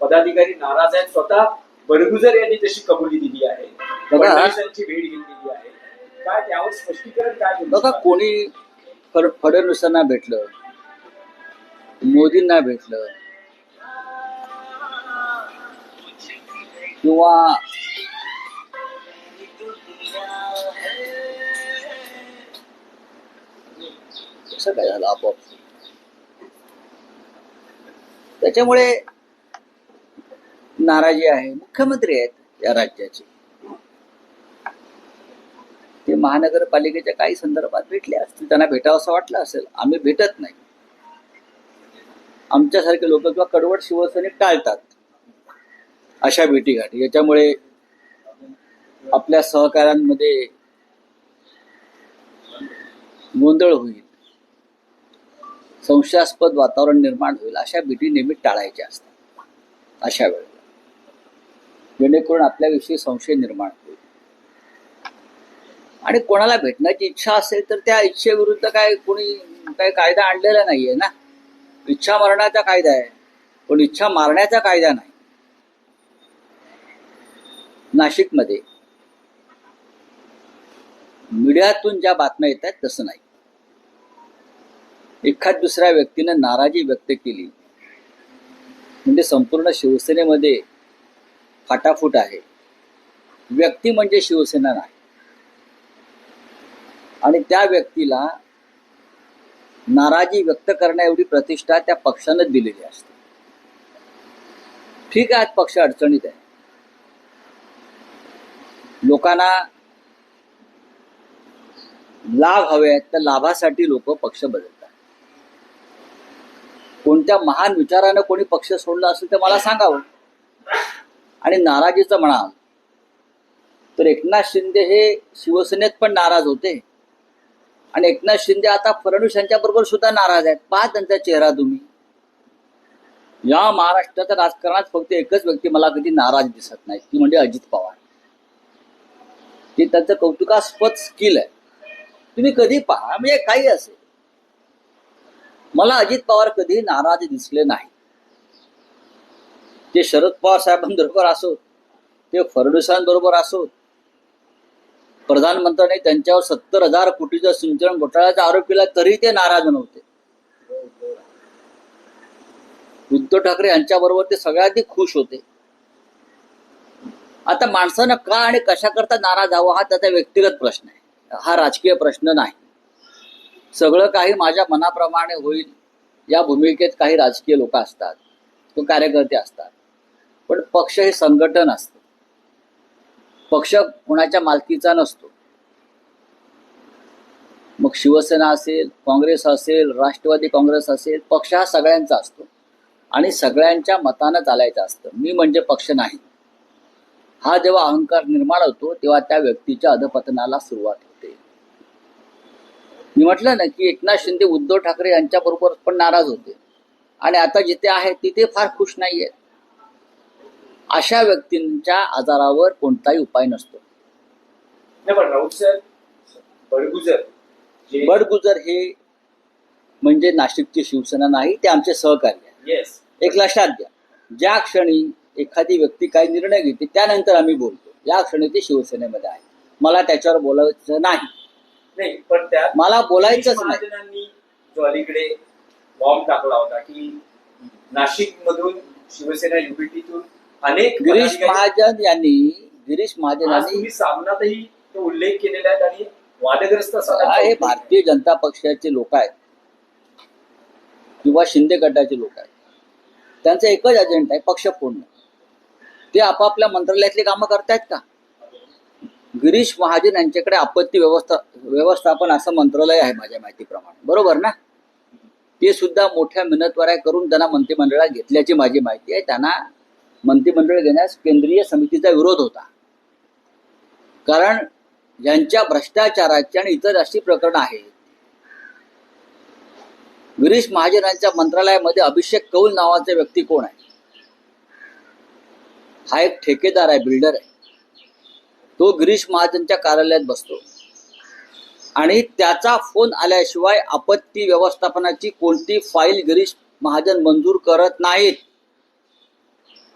पदाधिकारी नाराज आहेत. स्वतः बडगुजर यांनी तशी कबुली दिली आहे, फडणवीसांची भेट घेतलेली आहे. काय त्यावर स्पष्टीकरण काय? बघा, कोणी फडणवीसांना भेटलं, मोदींना भेटलं किंवा कसं काय झालं आपोआप. त्याच्यामुळे नाराजी आहे. मुख्यमंत्री आहेत या राज्याचे, ते महानगरपालिकेच्या काही संदर्भात भेटले असतील, त्यांना भेटावं असं वाटलं असेल. आम्ही भेटत नाही. आमच्यासारखे लोक किंवा कडवट शिवसैनिक टाळतात अशा भेटीगाठी. याच्यामुळे आपल्या सहकाऱ्यांमध्ये गोंधळ होईल, संशयास्पद वातावरण निर्माण होईल. अशा भेटी नेहमी टाळायच्या असतात अशा वेळेला, जेणेकरून आपल्याविषयी संशय निर्माण होईल. आणि कोणाला भेटण्याची इच्छा असेल तर त्या इच्छेविरुद्ध कोणी कायदा आणलेला नाहीये ना. इच्छा मरणाचा कायदा आहे, पण इच्छा मारण्याचा कायदा नाही. नाशिकमध्ये मीडियातून ज्या बातम्या येत आहेत तसं नाही. एखाद दुसऱ्या व्यक्तीनं नाराजी व्यक्त केली म्हणजे संपूर्ण शिवसेनेमध्ये फाटाफूट आहे. व्यक्ती म्हणजे शिवसेना नाही. आणि त्या व्यक्तीला नाराजी व्यक्त करण्या एवढी प्रतिष्ठा त्या पक्षानं दिलेली असते. ठीक आहे, आज पक्ष अडचणीत आहे. लोकांना लाभ हवे आहेत, तर लाभासाठी लोक पक्ष बदलतात. कोणत्या महान विचारानं कोणी पक्ष सोडला असेल तर मला सांगावं. आणि नाराजीचं म्हणाल तर एकनाथ शिंदे हे शिवसेनेत पण नाराज होते, आणि एकनाथ शिंदे आता फडणवीस यांच्या बरोबर सुद्धा नाराज आहेत. पहा त्यांचा चेहरा तुम्ही. या महाराष्ट्राच्या राजकारणात फक्त एकच व्यक्ती मला कधी नाराज दिसत नाही, ती म्हणजे अजित पवार. ते त्यांचं कौतुकास्पद स्किल आहे. तुम्ही कधी पहा, म्हणजे काही असेल, मला अजित पवार कधी नाराज दिसले नाही. ते शरद पवार साहेबांबरोबर असोत, ते फडणवीसांबरोबर असोत, प्रधानमंत्र्यांनी त्यांच्यावर 70,000 कोटीचा सिंचन घोटाळ्याचा आरोप केला तरी ते नाराज नव्हते. उद्धव ठाकरे यांच्याबरोबर ते सगळ्यात खुश होते. आता माणसानं का आणि कशा करता नाराज हवं हा त्याचा व्यक्तिगत प्रश्न आहे, हा राजकीय प्रश्न नाही. सगळं काही माझ्या मनाप्रमाणे होईल या भूमिकेत काही राजकीय लोक असतात, तो कार्यकर्ते असतात. पण पक्ष हे संघटन असतं. पक्ष कोणाच्या मालकीचा नसतो. मग शिवसेना असेल, काँग्रेस असेल, राष्ट्रवादी काँग्रेस असेल, पक्ष हा सगळ्यांचा असतो आणि सगळ्यांच्या मतानं चालायचं असतं. मी म्हणजे पक्ष नाही, हा जेव्हा अहंकार निर्माण होतो तेव्हा त्या व्यक्तीच्या अधपतनाला सुरुवात होते. मी म्हटलं ना की एकनाथ शिंदे उद्धव ठाकरे यांच्याबरोबर पण नाराज होते, आणि आता जिथे आहेत तिथे फार खुश नाहीये. अशा व्यक्तींच्या आजारावर कोणताही उपाय नसतो. बडगुजर हे म्हणजे नाशिकची शिवसेना नाही, ते आमचे सहकारी आहे. एक लक्षात घ्या, ज्या क्षणी एखादी व्यक्ती काही निर्णय घेते त्यानंतर आम्ही बोलतो, या क्षणी ते शिवसेनेमध्ये आहे. मला त्याच्यावर बोलायचं नाही, पण त्या मला बोलायचंच नाही. जो अलीकडे बॉम्ब टाकला होता की नाशिक मधून शिवसेना युपीटीतून अनेक गिरीश महाजन यांनी सामनातही तो उल्लेख केलेला आहे आणि वादग्रस्त हे भारतीय जनता पक्षाचे लोक आहेत किंवा शिंदे गटाचे लोक आहेत. त्यांचा एकच एजेंडा आहे, पक्ष फोडणं. ते आपापल्या मंत्रालयातली कामं करतायत का? गिरीश महाजन यांच्याकडे आपत्ती व्यवस्थापन असं मंत्रालय आहे माझ्या माहितीप्रमाणे, बरोबर ना? ते सुद्धा मोठ्या मिनतवाऱ्या करून त्यांना मंत्रिमंडळात घेतल्याची माझी माहिती आहे. त्यांना मंत्रिमंडळ घेण्यास केंद्रीय समितीचा विरोध होता, कारण यांच्या भ्रष्टाचाराची आणि इतर अशी प्रकरणं आहेत. गिरीश महाजनांच्या मंत्रालयामध्ये अभिषेक कौल नावाचा व्यक्ती कोण आहे? हा एक ठेकेदार आहे, बिल्डर आहे. तो गिरीश महाजनच्या कार्यालयात बसतो आणि त्याचा फोन आल्याशिवाय आपत्ती व्यवस्थापनाची कोणती फाईल गिरीश महाजन मंजूर करत नाहीत.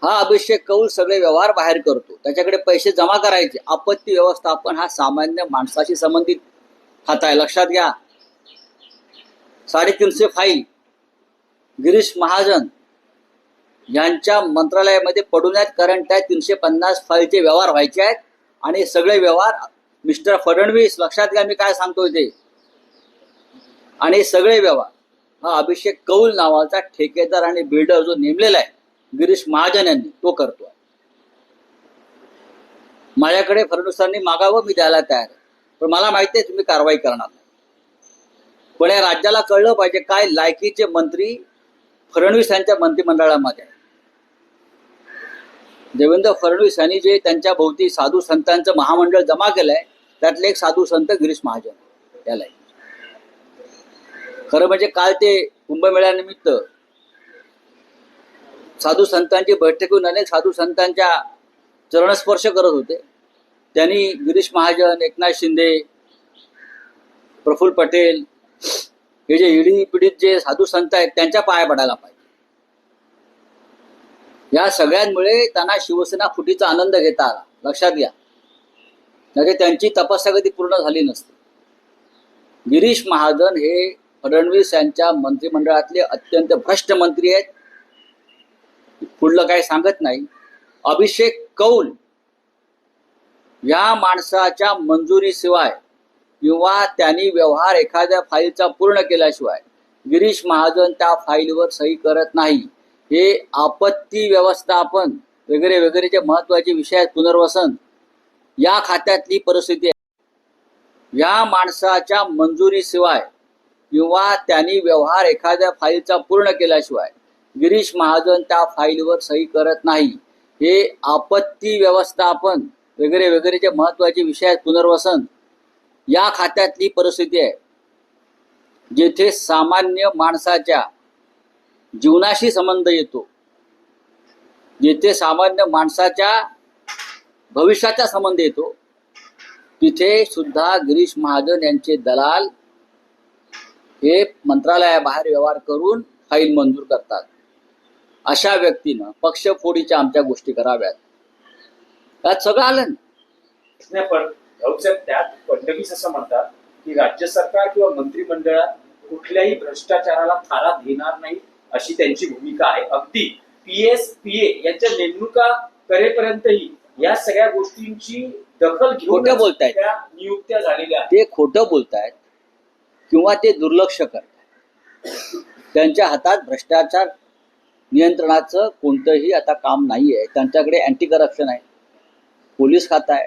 हा अभिषेक कौल सगळे व्यवहार बाहेर करतो, त्याच्याकडे पैसे जमा करायचे. आपत्ती व्यवस्थापन हा सामान्य माणसाशी संबंधित खातं आहे, लक्षात घ्या. 350 फाईल गिरीश महाजन यांच्या मंत्रालयामध्ये पडून आहेत, कारण त्या 350 फाईलचे व्यवहार व्हायचे आहेत. आणि सगळे व्यवहार मिस्टर फडणवीस, लक्षात घ्या मी काय सांगतोय ते, आणि सगळे व्यवहार हा अभिषेक कौल नावाचा ठेकेदार आणि बिल्डर जो नेमलेला आहे गिरीश महाजन यांनी, तो करतोय. माझ्याकडे फडणवीसांनी मागावं, मी द्यायला तयार आहे, पण मला माहिती आहे तुम्ही कारवाई करणार नाही. पण या राज्याला कळलं पाहिजे काय लायकीचे मंत्री फडणवीस यांच्या मंत्रिमंडळामध्ये आहे. देवेंद्र फडणवीस यांनी जे त्यांच्या भोवती साधू संतांचं महामंडळ जमा केलंय, त्यातले एक साधू संत गिरीश महाजन त्याला. खरं म्हणजे काल ते कुंभमेळ्यानिमित्त साधू संतांची बैठक होऊन अनेक साधू संतांच्या चरणस्पर्श करत होते. त्यांनी गिरीश महाजन, एकनाथ शिंदे, प्रफुल्ल पटेल हे जे ईडी पीडित जे साधू संत आहेत त्यांच्या पाया पडायला पाहिजे. या सगळ्यांमुळे त्यांना शिवसेना फुटीचा आनंद घेता आला, लक्षात घ्या. म्हणजे त्यांची तपस्या कधी पूर्ण झाली नसते. गिरीश महाजन हे फडणवीस यांच्या मंत्रिमंडळातले अत्यंत भ्रष्ट मंत्री आहेत, पुढलं काही सांगत नाही. अभिषेक कौल या माणसाच्या मंजुरीशिवाय किंवा त्यांनी व्यवहार एखाद्या फाईलचा पूर्ण केल्याशिवाय गिरीश महाजन त्या फाईलवर सही करत नाही. हे आपत्ती व्यवस्थापन वगैरे वगैरे जे महत्वाचे विषय आहेत, पुनर्वसन, या खात्यातली परिस्थिती आहे. या माणसाच्या मंजुरीशिवाय किंवा त्यांनी व्यवहार एखाद्या फाईलचा पूर्ण केल्याशिवाय गिरीश महाजन त्या फाईलवर सही करत नाही. हे आपत्ती व्यवस्थापन वगैरे वगैरे जे महत्वाचे विषय आहेत, पुनर्वसन, या खात्यातली परिस्थिती आहे. जेथे सामान्य माणसाच्या जीवनाशी संबंध येतो, जिथे सामान्य माणसाच्या भविष्याचा संबंध येतो, तिथे सुद्धा गिरीश महाजन यांचे दलाल हे मंत्रालयाबाहेर व्यवहार करून फाईल मंजूर करतात. अशा व्यक्तीनं पक्षफोडीच्या आमच्या गोष्टी कराव्यात. त्यात सगळं आलं नाही. पण भाऊसाहेब, त्यात फडणवीस असं म्हणतात की राज्य सरकार किंवा मंत्रिमंडळात कुठल्याही भ्रष्टाचाराला थारा देणार नाही, अशी त्यांची भूमिका आहे. अगदी PSPA यांच्या नेमणुका करेपर्यंतही या सगळ्या गोष्टींची दखल घेऊन खोटं बोलतायत, त्या नियुक्त्या झालेल्या आहेत. ते खोटं बोलतायत किंवा ते दुर्लक्ष करतायत. त्यांच्या हातात भ्रष्टाचार नियंत्रणाचं कोणतंही आता काम नाही आहे. त्यांच्याकडे अँटी करप्शन आहे, पोलीस खातं आहे.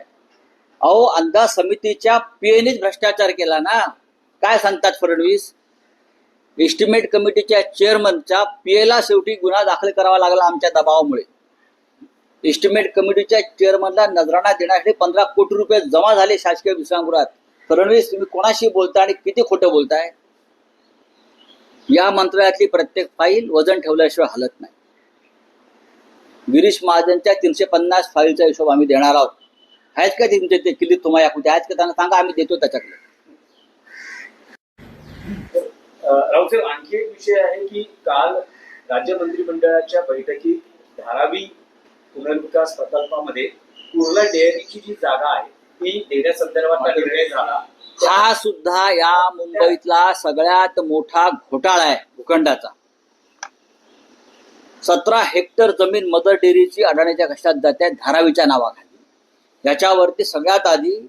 अहो, अंदाज समितीच्या PAनेच भ्रष्टाचार केला ना. काय सांगतात फडणवीस? एस्टिमेट कमिटीच्या चेअरमनच्या PAला शेवटी गुन्हा दाखल करावा लागला आमच्या दबावामुळे. एस्टिमेट कमिटीच्या चेअरमनला नजराणा देण्यासाठी 15 कोटी रुपये जमा झाले शासकीय विश्रामगृहात. फडणवीस, तुम्ही कोणाशी बोलताय आणि किती खोटं बोलताय? या मंत्रालयातली प्रत्येक फाईल वजन ठेवल्याशिवाय हलत नाही. गिरीश महाजनच्या 350 फाईलचा हिशोब आम्ही देणार आहोत. आहेत का तुमचे ते किल्ली तुम्हाला कुठे आहेत का? त्यांना सांगा, आम्ही देतो त्याच्याकडे. राऊसाहेब, आणखी एक विषय आहे की काल राज्य मंत्रिमंडळाच्या बैठकीत धारावी पुनर्विकास प्रकल्पामध्ये कुर्ला डेअरीची जी जागा आहे ती देण्यासंदर्भात निर्णय झाला. हा सुद्धा या मुंबईतला सगळ्यात मोठा घोटाळा आहे भूखंडाचा. 17 हेक्टर जमीन मदर डेअरीची अडाणीच्या कष्टात जाते धारावीच्या नावाखाली. याच्यावरती सगळ्यात आधी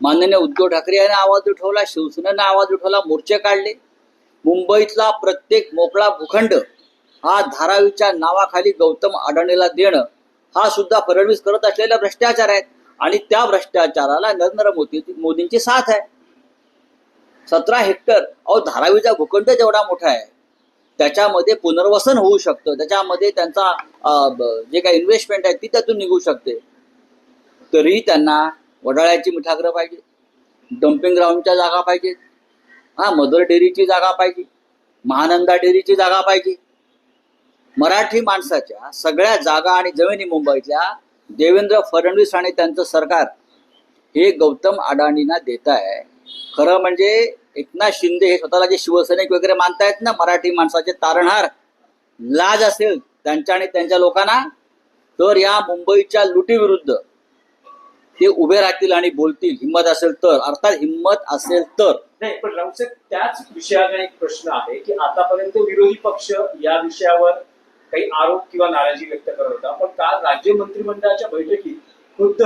माननीय उद्धव ठाकरे यांनी आवाज उठवला, शिवसेनेनं आवाज उठवला, मोर्चे काढले. मुंबईतला प्रत्येक मोकळा भूखंड हा धारावीच्या नावाखाली गौतम अडाणीला देणं हा सुद्धा फडणवीस करत असलेला भ्रष्टाचार आहे. आणि त्या भ्रष्टाचाराला नरेंद्र मोदींची साथ आहे. 17 हेक्टर, अहो धारावीचा भूखंड जेवढा मोठा आहे त्याच्यामध्ये पुनर्वसन होऊ शकतं, त्याच्यामध्ये त्यांचा जे काही इन्व्हेस्टमेंट आहे ती त्यातून निघू शकते. तरी त्यांना वडाळ्याची मिठागरं पाहिजे, डम्पिंग ग्राउंडच्या जागा पाहिजेत, मदर डेअरीची जागा पाहिजे, महानंदा डेअरीची जागा पाहिजे. मराठी माणसाच्या सगळ्या जागा आणि जमिनी मुंबईतल्या देवेंद्र फडणवीस आणि त्यांचं सरकार हे गौतम अडाणींना देत आहे. खरं म्हणजे एकनाथ शिंदे हे स्वतःला जे शिवसैनिक वगैरे मानतायत ना, मराठी माणसाचे तारणहार, लाज असेल त्यांच्या आणि त्यांच्या लोकांना, तर या मुंबईच्या लुटीविरुद्ध ते उभे राहतील आणि बोलतील, हिंमत असेल तर. अर्थात हिंमत असेल तर. नाही, पण राऊसाहेब, त्याच विषयाला एक प्रश्न आहे की आतापर्यंत विरोधी पक्ष या विषयावर काही आरोप किंवा नाराजी व्यक्त करत होता, पण काल राज्य मंत्रिमंडळाच्या बैठकीत खुद्द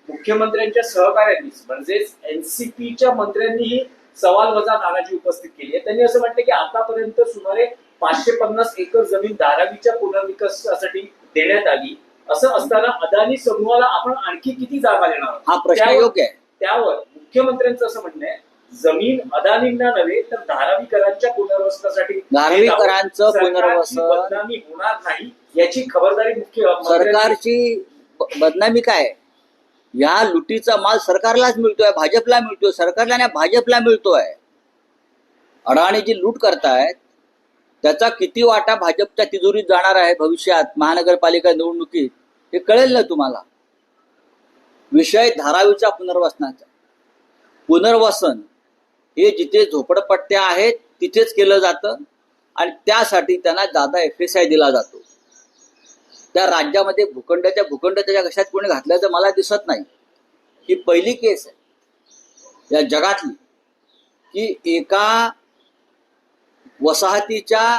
मुख्यमंत्र्यांच्या सहकार्यांनी म्हणजेच एनसीपीच्या मंत्र्यांनीही सवालवजा नाराजी उपस्थित केली आहे. त्यांनी असं म्हटलं की आतापर्यंत सुमारे 550 एकर जमीन धारावीच्या पुनर्विकासासाठी देण्यात आली. असं असताना अदानी समूहाला आपण आणखी किती जागा देणार आहोत? हा प्रश्न योग्य आहे. त्यावर मुख्यमंत्र्यांचं असं म्हणणं आहे, जमीन अदानींना नव्हे तर धारावीकरांच्या पुनर्वसनासाठी धारावीकरांचं सरकारची पुनर्वसन, बदनामी होणार नाही याची खबरदारी मुख्यमंत्र्यांनी. सरकारची बदनामी काय? या लुटीचा माल सरकारलाच मिळतोय, भाजपला मिळतोय. सरकारला नाही, भाजपला मिळतोय. अडाणी जी लूट करतायत त्याचा किती वाटा भाजपच्या तिजोरीत जाणार आहे भविष्यात महानगरपालिका निवडणुकीत, हे कळेल ना तुम्हाला. विषय धारावीच्या पुनर्वसनाचा. पुनर्वसन हे जिथे झोपडपट्ट्या आहेत तिथेच केलं जातं आणि त्यासाठी त्यांना जादा FSI दिला जातो. त्या राज्यामध्ये भूखंड त्याच्या कशात कोणी घातल्याचं मला दिसत नाही. ही पहिली केस आहे या जगातली की एका वसाहतीच्या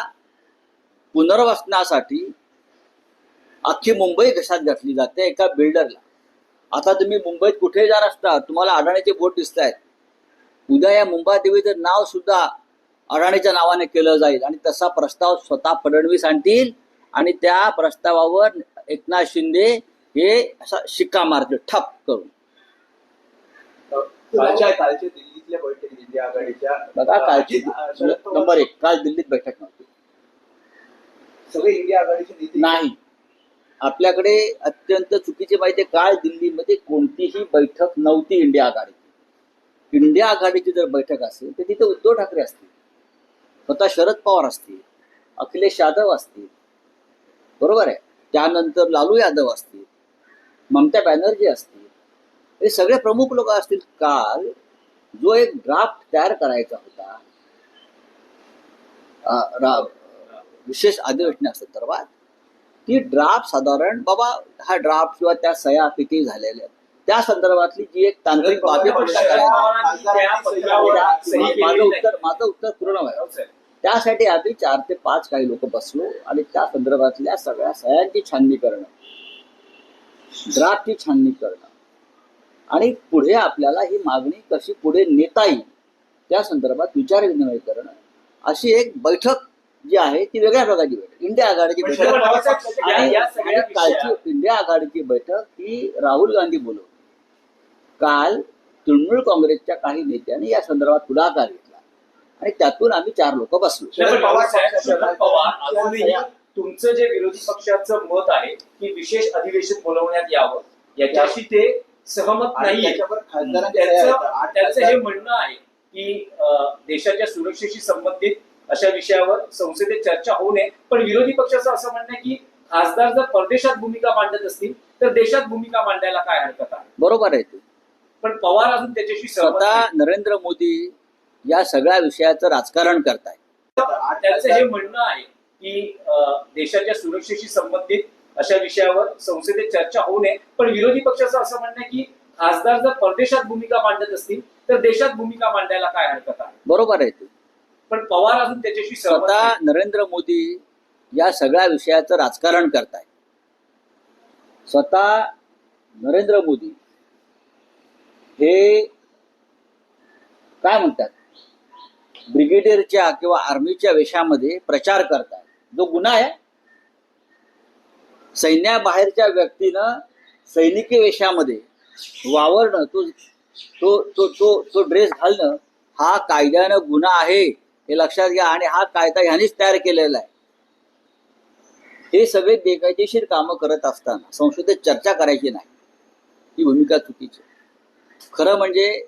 पुनर्वसनासाठी अख्खी मुंबई घशात घातली जाते एका बिल्डरला. आता तुम्ही मुंबईत कुठे जाणार असता, तुम्हाला अडाणीचे बोट दिसत आहेत. उद्या या मुंबादेवीचं नाव सुद्धा अडाणीच्या नावाने केलं जाईल आणि तसा प्रस्ताव स्वतः फडणवीस आणतील आणि त्या प्रस्तावावर एकनाथ शिंदे हे असा शिक्का मारतील ठप करून. कालच्या दिल्लीतल्या बैठकीत इंडिया आघाडीच्या बघा, कालची नंबर 1 काल दिल्लीत बैठक नव्हती. सगळे इंडिया आघाडीचे नेते नाही, आपल्याकडे अत्यंत चुकीची माहिती आहे. काल दिल्लीमध्ये कोणतीही बैठक नव्हती इंडिया आघाडीची. इंडिया आघाडीची जर बैठक असेल तर तिथे उद्धव ठाकरे असतील, स्वतः शरद पवार असतील, अखिलेश यादव असतील, बरोबर आहे, त्यानंतर लालू यादव असतील, ममता बॅनर्जी असतील, हे सगळे प्रमुख लोक असतील. काल जो एक ड्राफ्ट तयार करायचा होता विशेष अधिवेशनासंदर्भात, ती ड्राफ्ट साधारण बाबा हा ड्राफ्ट किंवा त्या सह्या किती झालेल्या त्या संदर्भातली जी एक तांत्रिक बाबी माझं उत्तर पूर्ण व्हावं त्यासाठी आम्ही 4 ते 5 काही लोक बसलो आणि त्या संदर्भातल्या सगळ्या सह्यांची छाननी करणं, ड्राफ्टची छाननी करणं आणि पुढे आपल्याला ही मागणी कशी पुढे नेता येईल त्या संदर्भात विचारविनिमय करणं, अशी एक बैठक जी आहे ती वेगळ्या प्रकारची बैठक, इंडिया आघाडीची बैठक. आणि कालची इंडिया आघाडीची बैठक ही राहुल गांधी बोलवली. काल तृणमूल काँग्रेसच्या काही नेत्यांनी या संदर्भात पुढाकार घेतला आणि त्यातून आम्ही 4 लोक बसलो. शरद पवार अजूनही तुमचं जे विरोधी पक्षाचं मत आहे की विशेष अधिवेशन बोलवण्यात यावं याच्याशी ते सहमत नाहीये. त्याचं हे म्हणणं आहे की देशाच्या सुरक्षेशी संबंधित अशा विषयावर संसदेत चर्चा होऊ नये, पण विरोधी पक्षाचं असं म्हणणं आहे की खासदार जर परदेशात भूमिका मांडत असतील तर देशात भूमिका मांडायला काय हरकत आहे. बरोबर आहे ते, पण पवार अजून त्याच्याशी स्वतः नरेंद्र मोदी या सगळ्या विषयाचं राजकारण करतायत. त्याचं हे म्हणणं आहे की देशाच्या सुरक्षेशी संबंधित अशा विषयावर संसदेत चर्चा होऊ नये, पण विरोधी पक्षाचं असं म्हणणं आहे की खासदार जर परदेशात भूमिका मांडत असतील तर देशात भूमिका मांडायला काय हरकत आहे. बरोबर आहे ते, पण पवार अजून त्याच्याशी स्वतः नरेंद्र मोदी या सगळ्या विषयाचं राजकारण करतायत. स्वतः नरेंद्र मोदी हे काय म्हणतात, ब्रिगेडियरच्या किंवा आर्मीच्या वेशामध्ये प्रचार करतायत, जो गुन्हा आहे. सैन्याबाहेरच्या व्यक्तीनं सैनिकी वेशामध्ये वावरणं, तो ड्रेस घालणं हा कायद्यानं गुन्हा आहे, हे लक्षात घ्या. आणि हा कायदा ह्यानेच तयार केलेला आहे. हे सगळे बेकायदेशीर कामं करत असताना संसदेत चर्चा करायची नाही, ही भूमिका चुकीची. खरं म्हणजे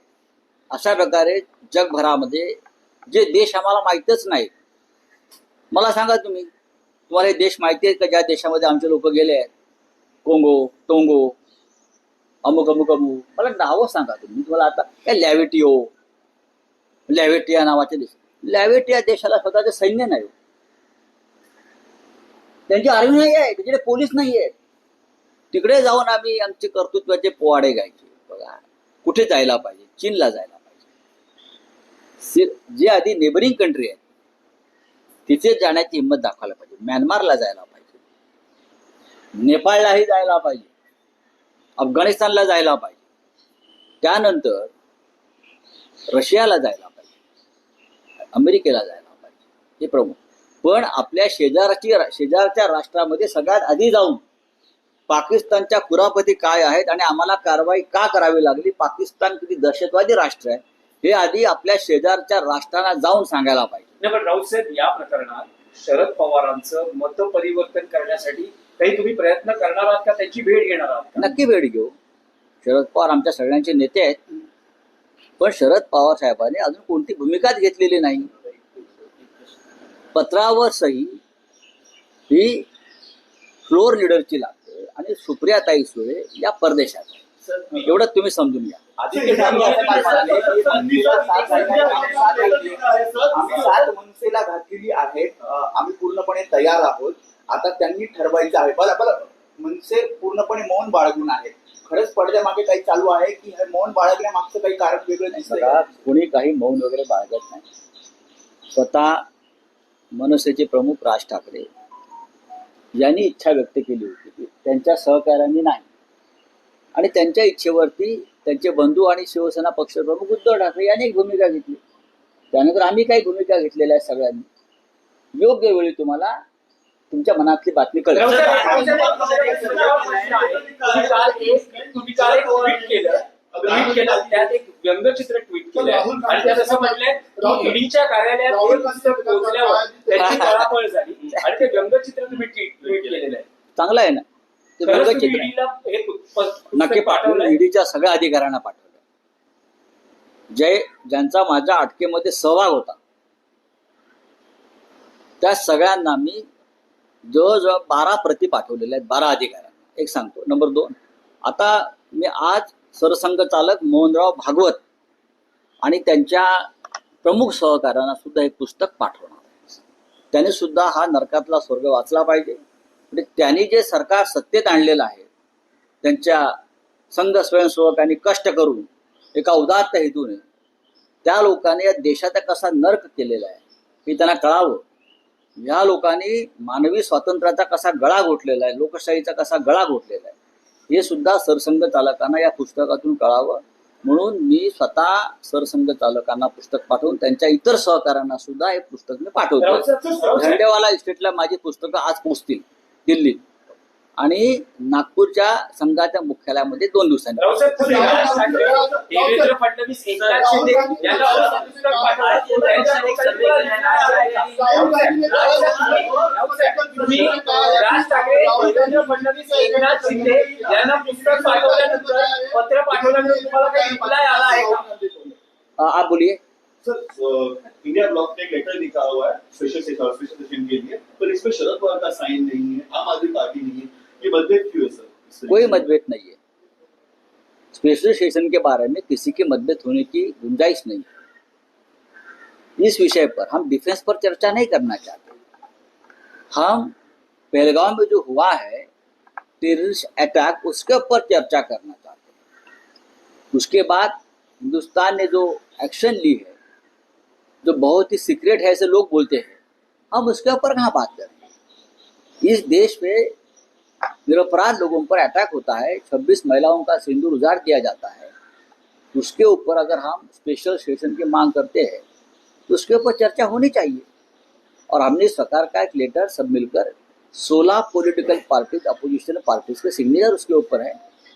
अशा प्रकारे जगभरामध्ये जे देश आम्हाला माहीतच नाही, मला सांगा तुम्हाला हे देश माहिती आहेत का ज्या देशामध्ये आमचे लोक गेले आहेत? कोंगो, टोंगो, अमुक अमुक अमुक, मला नावं सांगा तुम्ही. तुम्हाला आता काय लॅव्हेटिया नावाचे देश, लॅव्हेटिया देशाला स्वतःचं सैन्य नाही. त्यांची आर्मी नाही आहे, तिकडे पोलीस नाही आहेत. तिकडे जाऊन आम्ही आमचे कर्तृत्वाचे पोवाडे गायचे. बघा कुठे जायला पाहिजे, चीनला जायला पाहिजे. जे आधी नेबरिंग कंट्री आहे तिथे जाण्याची हिंमत दाखवायला पाहिजे. म्यानमारला जायला पाहिजे, नेपाळलाही जायला पाहिजे, अफगाणिस्तानला जायला पाहिजे, त्यानंतर रशियाला जायला पाहिजे, अमेरिकेला जायला पाहिजे. हे प्रमुख. पण आपल्या शेजारच्या राष्ट्रामध्ये सगळ्यात आधी जाऊन पाकिस्तानच्या कुरापती काय आहेत आणि आम्हाला कारवाई का करावी लागली, पाकिस्तान किती दहशतवादी राष्ट्र आहे, हे आधी आपल्या शेजारच्या राष्ट्रांना जाऊन सांगायला पाहिजे. नाही, पण राऊत साहेब, या प्रकरणात शरद पवारांचं मत परिवर्तन करण्यासाठी काही तुम्ही प्रयत्न करणार आहात का? त्यांची भेट घेणार आहात का? नक्की भेट घेऊ. शरद पवार आमच्या सगळ्यांचे नेते आहेत, पण शरद पवार साहेबांनी अजून कोणती भूमिकाच घेतलेली नाही. पत्रावर सही ही फ्लोर लीडरची लागते आणि सुप्रियाताई सुळे या परदेशात आहेत. एवढं तुम्ही समजून घ्या. आदित्य ठाकरे असं काय म्हणाले की मनसेला साथ आम्ही 7 मनसेला घातलेली आहेत, आम्ही पूर्णपणे तयार आहोत, आता त्यांनी ठरवायचं आहे. बरं, मनसे पूर्णपणे मौन बाळगून आहेत. खरंच पडद्यामागे काही चालू आहे की हे मौन बाळगण्यामागचं काही कारण वेगळं दिसतंय? कोणी काही मौन वगैरे बाळगत नाही. स्वतः मनसेचे प्रमुख राज ठाकरे यांनी इच्छा व्यक्त केली होती की त्यांच्या सहकार्याने नाही, आणि त्यांच्या इच्छेवरती त्यांचे बंधू आणि शिवसेना पक्षप्रमुख उद्धव ठाकरे यांनी एक भूमिका घेतली. त्यानंतर आम्ही काही भूमिका घेतलेल्या आहेत सगळ्यांनी. योग्य वेळी तुम्हाला तुमच्या मनातली बातमी कळेल. तुम्ही काल एक ट्विट केलं, त्यात एक व्यंगचित्र ट्विट केलं आणि त्यात असं म्हटलंय की ईडीच्या कार्यालयात हे पुस्तक पोहोचल्यावर त्यांची पळापळ झाली आणि ते व्यंगचित्र तुम्ही ट्विट केलेलं आहे. चांगलं आहे ना ते व्यंगचित्र. ईडीला हे नक्की पाठवलं. ईडीच्या सगळ्या अधिकाऱ्यांना पाठवलं. ज्यांचा माझ्या अटकेमध्ये सहभाग होता त्या सगळ्यांना मी जवळजवळ 12 प्रती पाठवलेल्या आहेत, 12 अधिकाऱ्यांना. एक सांगतो. नंबर 2, आता मी आज सरसंघचालक मोहनराव भागवत आणि त्यांच्या प्रमुख सहकाऱ्यांना सुद्धा एक पुस्तक पाठवणार आहे. त्याने सुद्धा हा नरकातला स्वर्ग वाचला पाहिजे. म्हणजे त्यांनी जे सरकार सत्तेत आणलेलं आहे, त्यांच्या संघ स्वयंसेवकांनी कष्ट करून एका उदात्त हेतूने त्या लोकांनी या देशाचा कसा नर्क केलेला आहे हे त्यांना कळावं. या लोकांनी मानवी स्वातंत्र्याचा कसा गळा घोटलेला आहे, लोकशाहीचा कसा गळा घोटलेला आहे, हे सुद्धा सरसंघ चालकांना या पुस्तकातून कळावं. म्हणून मी स्वतः सरसंघ चालकांना पुस्तक पाठवून त्यांच्या इतर सहकाऱ्यांना सुद्धा हे पुस्तक मी पाठवतो. झंडेवाला इस्टेटला माझी पुस्तकं आज पोहोचतील दिल्लीत आणि नागपूरच्या संघाच्या मुख्यालयामध्ये 2 दिवसांनी. देवेंद्र फडणवीस, एकनाथ शिंदे यांना पुस्तक पाठवलं. तुम्ही राज ठाकरे, देवेंद्र फडणवीस, एकनाथ शिंदे यांना पुस्तक पाठवल्यानंतर, पत्र पाठवल्यानंतर तुम्हाला काही रिप्लाय आला आहे का? आप बोलिए. सर, इंडिया ब्लॉक ने एक लेटर लिखा हुआ है स्पेशल सेशन के लिए, पर इसमें शरद पवार का साइन नहीं है, आम आदमी पार्टी नहीं है. ये मतभेद क्यों है सर? कोई मतभेद नहीं है. स्पेशल सेशन के बारे में किसी के मतभेद होने की गुंजाइश नहीं है. इस विषय पर हम डिफेंस पर चर्चा नहीं करना चाहते. हम पहलगाम में जो हुआ है टेररिस्ट अटैक, उसके ऊपर चर्चा करना चाहते हैं. उसके बाद हिंदुस्तान ने जो एक्शन ली है, जो बहुत ही सीक्रेट है ऐसे लोग बोलते हैं, हम उसके ऊपर कहाँ बात कर रहे हैं. इस देश में निरपराध लोगों पर अटैक होता है, 26 महिलाओं का सिंदूर उजाड़ किया जाता है. उसके ऊपर अगर हम स्पेशल सेशन की मांग करते हैं तो उसके ऊपर चर्चा होनी चाहिए. और हमने सरकार का एक लेटर सब मिलकर 16 पॉलिटिकल पार्टीज, अपोजिशन पार्टीज के सिग्नेचर उसके ऊपर है,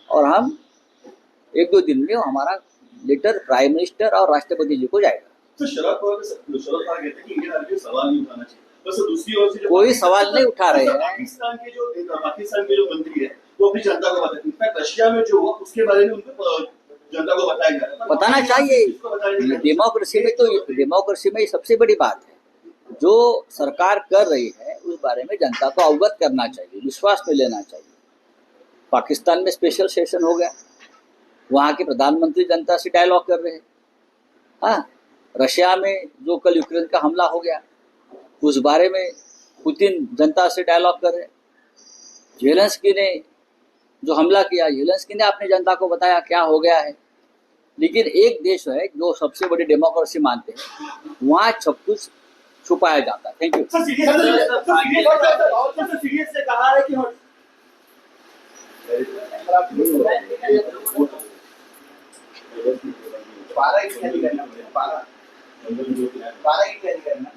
और हम 1-2 दिन में हमारा लेटर प्राइम मिनिस्टर और राष्ट्रपति जी को जाएगा. तो शरद पवार कहते हैं कि इंडियन आर्मी सवाल नहीं उठाना चाहिए. बस दूसरी ओर से कोई सवाल नहीं उठा रहे हैं. पाकिस्तान के जो मंत्री है वो अपनी जनता को बताते हैं. इनफैक्ट रशिया में जो हुआ उसके बारे में उनको जनता को बताया जा रहा है. बताना चाहिए. डेमोक्रेसी में सबसे बड़ी बात है, जो सरकार कर रही है उस बारे में जनता को अवगत करना चाहिए, विश्वास में लेना चाहिए. पाकिस्तान में स्पेशल सेशन हो गया, वहाँ के प्रधानमंत्री जनता से डायलॉग कर रहे हैं. हाँ, रशिया में जो कल यूक्रेन का हमला हो गया उस बारे में पुतिन जनता से डायलॉग कर रहे, जेलेंस्की ने जो हमला किया, जेलेंस्की ने अपनी जनता को बताया क्या हो गया है। लेकिन एक देश है जो सबसे बड़ी डेमोक्रेसी मानते हैं, वहाँ सब कुछ छुपाया जाता है। Thank you. सीरियस से कहा है कि बारह की तैयारी करना मुझे, बारह की तैयारी करना।